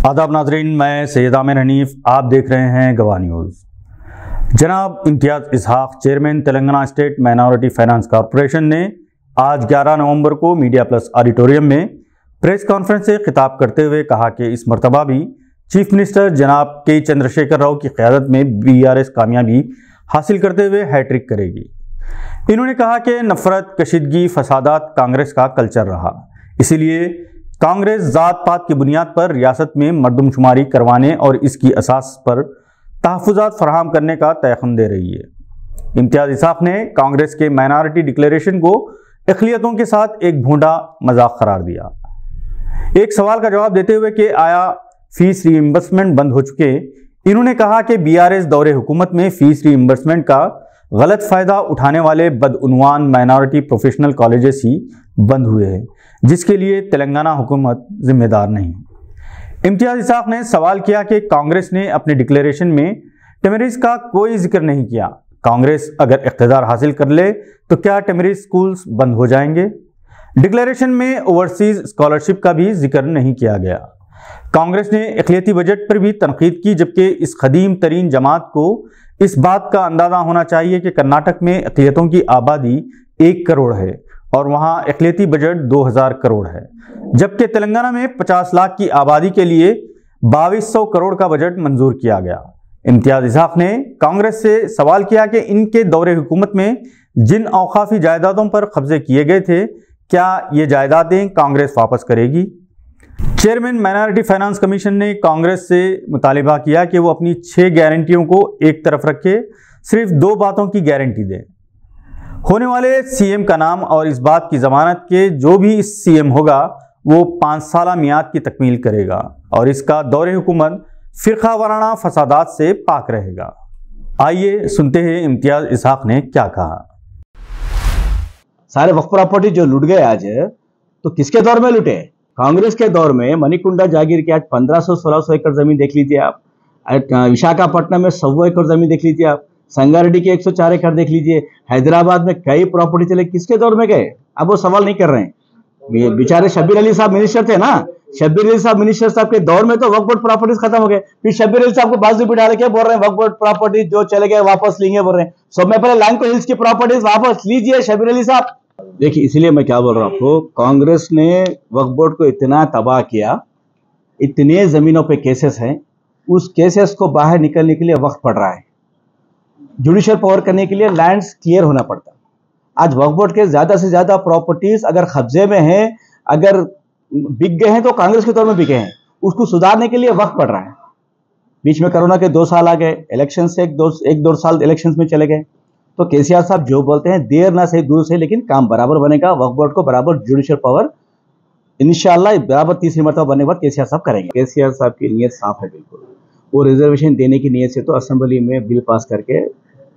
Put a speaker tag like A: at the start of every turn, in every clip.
A: आदाब नाजरीन, मैं सैयद आमिर हनीफ, आप देख रहे हैं गवाह न्यूज़। जनाब Imtiaz Ishaq, chairman Telangana state minority finance corporation ने आज 11 नवंबर को मीडिया प्लस ऑडिटोरियम में प्रेस कॉन्फ्रेंस से खिताब करते हुए कहा कि इस मरतबा भी चीफ मिनिस्टर जनाब के चंद्रशेखर राव की क़यादत में BRS कामयाबी हासिल करते हुए हैट्रिक करेगी। इन्होंने कहा कि नफरत, कशीदगी, फसादात कांग्रेस का कल्चर रहा, इसीलिए कांग्रेस जात पात की बुनियाद पर रियासत में मरदमशुमारी करवाने और इसकी असास पर तहफ़्फ़ुज़ात फराहम करने का तयख़ुन दे रही है। इम्तियाज़ इसहाक ने कांग्रेस के माइनॉरिटी डिक्लेरेशन को अक़लियतों के साथ एक भूंडा मजाक करार दिया। एक सवाल का जवाब देते हुए कि आया फीस रीइंबर्समेंट बंद हो चुके, इन्होंने कहा कि BRS दौरे हुकूमत में फीस रीइंबर्समेंट का गलत फ़ायदा उठाने वाले बदउनवान माइनॉरिटी प्रोफेशनल कॉलेजेस ही बंद हुए हैं, जिसके लिए तेलंगाना हुकूमत जिम्मेदार नहीं। इम्तियाज़ इसहाक ने सवाल किया कि कांग्रेस ने अपने डिक्लेरेशन में टेमरिस का कोई जिक्र नहीं किया। कांग्रेस अगर इक़्तिदार हासिल कर ले तो क्या टेमरिस स्कूल्स बंद हो जाएंगे? डिक्लेरेशन में ओवरसीज़ स्कॉलरशिप का भी जिक्र नहीं किया गया। कांग्रेस ने अक़लियती बजट पर भी तनकीद की, जबकि इस कदीम तरीन जमात को इस बात का अंदाज़ा होना चाहिए कि कर्नाटक में अक़लियतों की आबादी 1 करोड़ है और वहाँ अक़लियती बजट 2000 करोड़ है, जबकि तेलंगाना में 50 लाख की आबादी के लिए 2200 करोड़ का बजट मंजूर किया गया। इम्तियाज़ इसहाक ने कांग्रेस से सवाल किया कि इनके दौरे हुकूमत में जिन औकाफी जायदादों पर कब्जे किए गए थे, क्या ये जायदादें कांग्रेस वापस करेगी? चेयरमैन माइनॉरिटी फाइनेंस कमीशन ने कांग्रेस से मुतालिबा किया कि वो अपनी 6 गारंटियों को एक तरफ रखे, सिर्फ 2 बातों की गारंटी दे। होने वाले CM का नाम और इस बात की जमानत के जो भी इस CM होगा वो 5 साला मियाद की तकमील करेगा और इसका दौरे हुकूमत फ़िरका वाराना फसादात से पाक रहेगा। आइए सुनते हैं इम्तियाज़ इसहाक ने क्या कहा।
B: सारे वक्फ प्रॉपर्टी जो लूट गए आज, तो किसके दौर में लूटे? कांग्रेस के दौर में मणिकुंडा जागीर के आज 1500-1600 एकड़ जमीन देख लीजिए आप। विशाखापट्टनम में 100 एकड़ जमीन देख लीजिए आप। संगारेड्डी के 104 एकड़ देख लीजिए। हैदराबाद में कई प्रॉपर्टी चले, किसके दौर में गए? अब वो सवाल नहीं कर रहे हैं। बेचारे शब्बीर अली साहब मिनिस्टर थे ना, शब्बीर अली साहब मिनिस्टर साहब के दौर में तो वक्फ बोर्ड प्रॉपर्टीज खत्म हो गए। फिर शब्बीर अली साहब को बाजू बिठा के बोल रहे हैं वक्फ बोर्ड प्रॉपर्टी जो चले गए वापस लेंगे बोल रहे हैं। सब में पहले लैंको हिल्स की प्रॉपर्टीज वापस लीजिए शब्बीर अली साहब। देखिए, इसलिए मैं क्या बोल रहा हूं आपको, कांग्रेस ने वक्फ बोर्ड को इतना तबाह किया, इतने जमीनों पे केसेस हैं, उस केसेस को बाहर निकलने के लिए वक्त पड़ रहा है। जुडिशियल पावर करने के लिए लैंड्स क्लियर होना पड़ता। आज वक्फ बोर्ड के ज्यादा से ज्यादा प्रॉपर्टीज अगर कब्जे में हैं, अगर बिक गए हैं तो कांग्रेस के दौर में बिके हैं, उसको सुधारने के लिए वक्त पड़ रहा है। बीच में कोरोना के 2 साल आ गए, इलेक्शन से एक दो साल इलेक्शन में चले गए, तो केसीआर साहब जो बोलते हैं देर ना सही दूर से, लेकिन काम बराबर बनेगा। वक्फ बोर्ड को बराबर जुडिशियल पावर इंशाल्लाह बराबर तीसरी मरतबा बनने के बाद केसीआर साहब करेंगे। केसीआर साहब की नीयत साफ है बिल्कुल, वो रिजर्वेशन देने की नीयत से तो असेंबली में बिल पास करके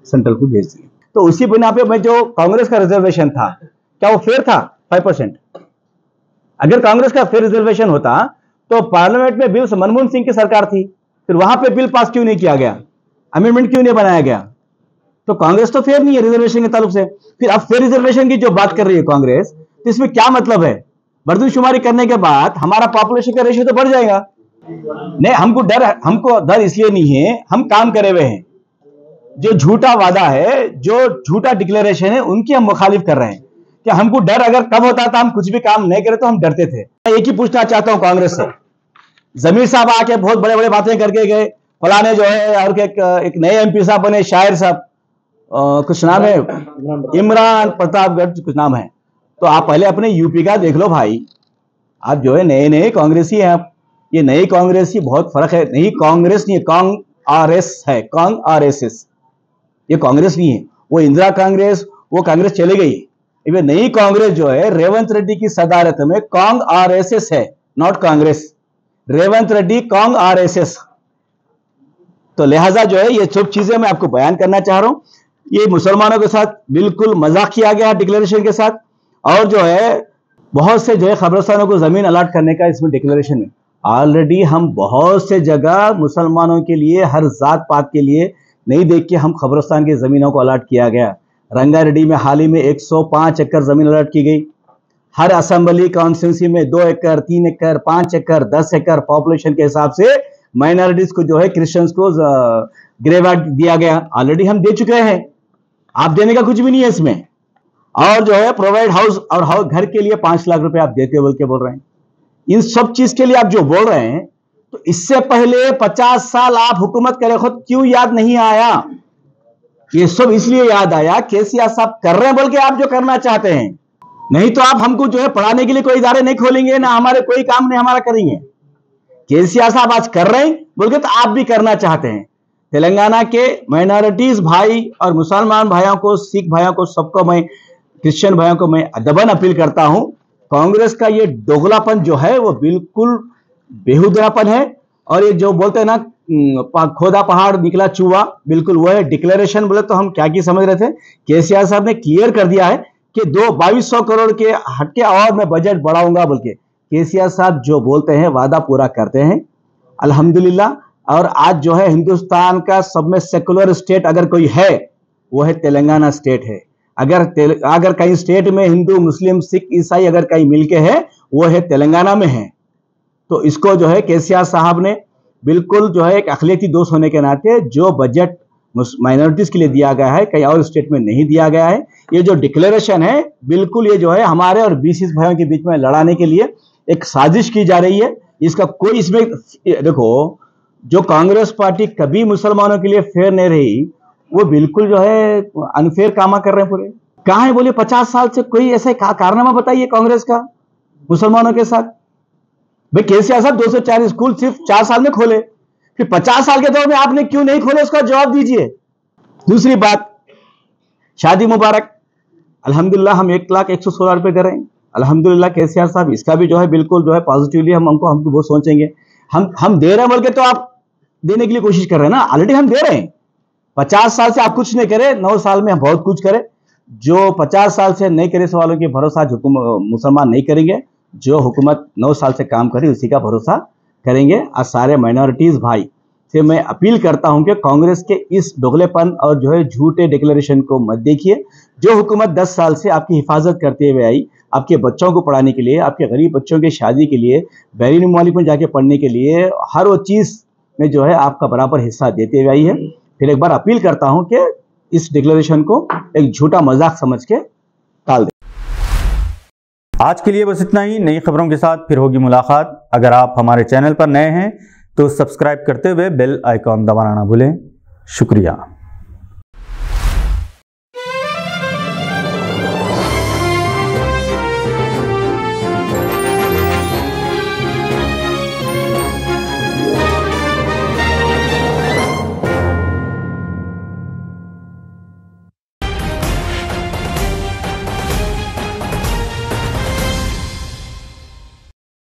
B: सेंट्रल को भेज दिए। तो उसी बिना पे मैं जो कांग्रेस का रिजर्वेशन था, क्या वो फेयर था? 5%। अगर कांग्रेस का फेयर रिजर्वेशन होता तो पार्लियामेंट में बिल मनमोहन सिंह की सरकार थी, फिर वहां पे बिल पास क्यों नहीं किया गया? अमेंडमेंट क्यों नहीं बनाया गया? तो कांग्रेस तो फेयर नहीं है रिजर्वेशन के ताल्लुक से। फिर अब फेयर रिजर्वेशन की जो बात कर रही है कांग्रेस, तो इसमें क्या मतलब है? मर्दमशुमारी करने के बाद हमारा पॉपुलेशन का रेशियो तो बढ़ जाएगा। नहीं, हमको डर इसलिए नहीं है, हम काम करे हुए हैं। जो झूठा वादा है, जो झूठा डिक्लेरेशन है, उनकी हम मुखालिफ कर रहे हैं। कि हमको डर अगर कब होता था, हम कुछ भी काम नहीं करे तो हम डरते थे। मैं एक ही पूछना चाहता हूं कांग्रेस से, जमीर साहब आके बहुत बड़े बड़े बातें करके गए, फलाने जो है और एक नए MP साहब बने, शायर साहब, कुछ नाम है, इमरान प्रतापगढ़ कुछ नाम है। तो आप पहले अपने यूपी का देख लो भाई। आप जो है नए कांग्रेसी हैं आप। ये नई कांग्रेसी बहुत फर्क है। नई कांग्रेस नहीं है, कांग-RS है, कांग-RSS। ये कांग्रेस नहीं है। वो इंदिरा कांग्रेस, वो कांग्रेस चली गई। ये नई कांग्रेस जो है रेवंत रेड्डी की सदारत में कांग-RSS है, नॉट कांग्रेस। रेवंत रेड्डी कांग-RSS। तो लिहाजा जो है ये सब चीजें मैं आपको बयान करना चाह रहा हूं। ये मुसलमानों के साथ बिल्कुल मजाक किया गया डिक्लेरेशन के साथ, और जो है बहुत से जो है कब्रिस्तानों को जमीन अलाट करने का इसमें डिक्लेरेशन में ऑलरेडी हम बहुत से जगह मुसलमानों के लिए, हर जात पात के लिए नहीं देख के हम कब्रिस्तान की जमीनों को अलाट किया गया। रंगारेड्डी में हाल ही में 105 एकड़ जमीन अलाट की गई। हर असेंबली कॉन्स्टिट्यूंसी में 2 एकड़, 3 एकड़, 5 एकड़, 10 एकड़ पॉपुलेशन के हिसाब से माइनॉरिटीज को जो है क्रिश्चियंस को ग्रे कार्ड दिया गया। ऑलरेडी हम दे चुके हैं, आप देने का कुछ भी नहीं है इसमें। और जो है प्रोवाइड हाउस और घर के लिए 5 लाख रुपए आप देते बोल के बोल रहे हैं। इन सब चीज के लिए आप जो बोल रहे हैं, तो इससे पहले 50 साल आप हुकूमत करे खुद क्यों याद नहीं आया? ये सब इसलिए याद आया केसीआर साहब कर रहे हैं बोल के आप जो करना चाहते हैं। नहीं तो आप हमको जो है पढ़ाने के लिए कोई इदारे नहीं खोलेंगे, ना हमारे कोई काम नहीं हमारा करेंगे। केसीआर साहब आज कर रहे हैं बोल के तो आप भी करना चाहते हैं। तेलंगाना के माइनॉरिटीज भाई और मुसलमान भाइयों को, सिख भाइयों को, सबको मैं, क्रिश्चियन भाइयों को मैं अदबन अपील करता हूं, कांग्रेस का ये दोगलापन जो है वो बिल्कुल बेहुदापन है। और ये जो बोलते हैं ना खोदा पहाड़ निकला चूहा, बिल्कुल वो है। डिक्लेरेशन बोले तो हम क्या की समझ रहे थे, केसीआर साहब ने क्लियर कर दिया है कि 2200 करोड़ के हटके और मैं बजट बढ़ाऊंगा बोल के। केसीआर साहब जो बोलते हैं वादा पूरा करते हैं, अल्हम्दुलिल्लाह। और आज जो है हिंदुस्तान का सब में सेकुलर स्टेट अगर कोई है वो है तेलंगाना स्टेट है। अगर कहीं स्टेट में हिंदू, मुस्लिम, सिख, ईसाई अगर कहीं मिलके है वो है तेलंगाना में है। तो इसको जो है केसीआर साहब ने बिल्कुल जो है एक अखिलती दोस्त होने के नाते जो बजट माइनॉरिटीज के लिए दिया गया है कहीं और स्टेट में नहीं दिया गया है। ये जो डिक्लेरेशन है बिल्कुल ये जो है हमारे और बीसी भाइयों के बीच में लड़ाने के लिए एक साजिश की जा रही है। इसका कोई इसमें देखो, जो कांग्रेस पार्टी कभी मुसलमानों के लिए फेयर नहीं रही, वो बिल्कुल जो है अनफेयर कामा कर रहे हैं पूरे। कहाँ है बोलिए 50 साल से कोई ऐसा कारनामा बताइए कांग्रेस का मुसलमानों के साथ। भाई केसीआर साहब 204 स्कूल सिर्फ 4 साल में खोले, फिर 50 साल के दौर में आपने क्यों नहीं खोले, उसका जवाब दीजिए। दूसरी बात, शादी मुबारक, अल्हम्दुलिल्लाह हम 1,01,16 रुपए दे रहे हैं। अल्हम्दुलिल्लाह केसीआर साहब इसका भी जो है बिल्कुल जो है पॉजिटिवली हमको वो सोचेंगे। हम दे रहे हैं बोल के तो आप देने के लिए कोशिश कर रहे हैं ना, ऑलरेडी हम दे रहे हैं। 50 साल से आप कुछ नहीं करे, 9 साल में हम बहुत कुछ करे। जो 50 साल से नहीं करे सवालों की भरोसा मुसलमान नहीं करेंगे, जो हुकूमत 9 साल से काम करी उसी का भरोसा करेंगे। और सारे माइनॉरिटीज भाई से मैं अपील करता हूं कि कांग्रेस के इस दोगलेपन और जो है झूठे डिक्लेरेशन को मत देखिए। जो हुकूमत 10 साल से आपकी हिफाजत करते हुए आई, आपके बच्चों को पढ़ाने के लिए, आपके गरीब बच्चों की शादी के लिए, बैरून मुल्क में जाके पढ़ने के लिए, हर वो चीज़ में जो है आपका बराबर हिस्सा देते हुए आई है। फिर एक बार अपील करता हूं कि इस डिक्लेरेशन को एक झूठा मजाक समझ के टाल दें।
A: आज के लिए बस इतना ही। नई खबरों के साथ फिर होगी मुलाकात। अगर आप हमारे चैनल पर नए हैं तो सब्सक्राइब करते हुए बेल आइकॉन दबाना ना भूलें। शुक्रिया।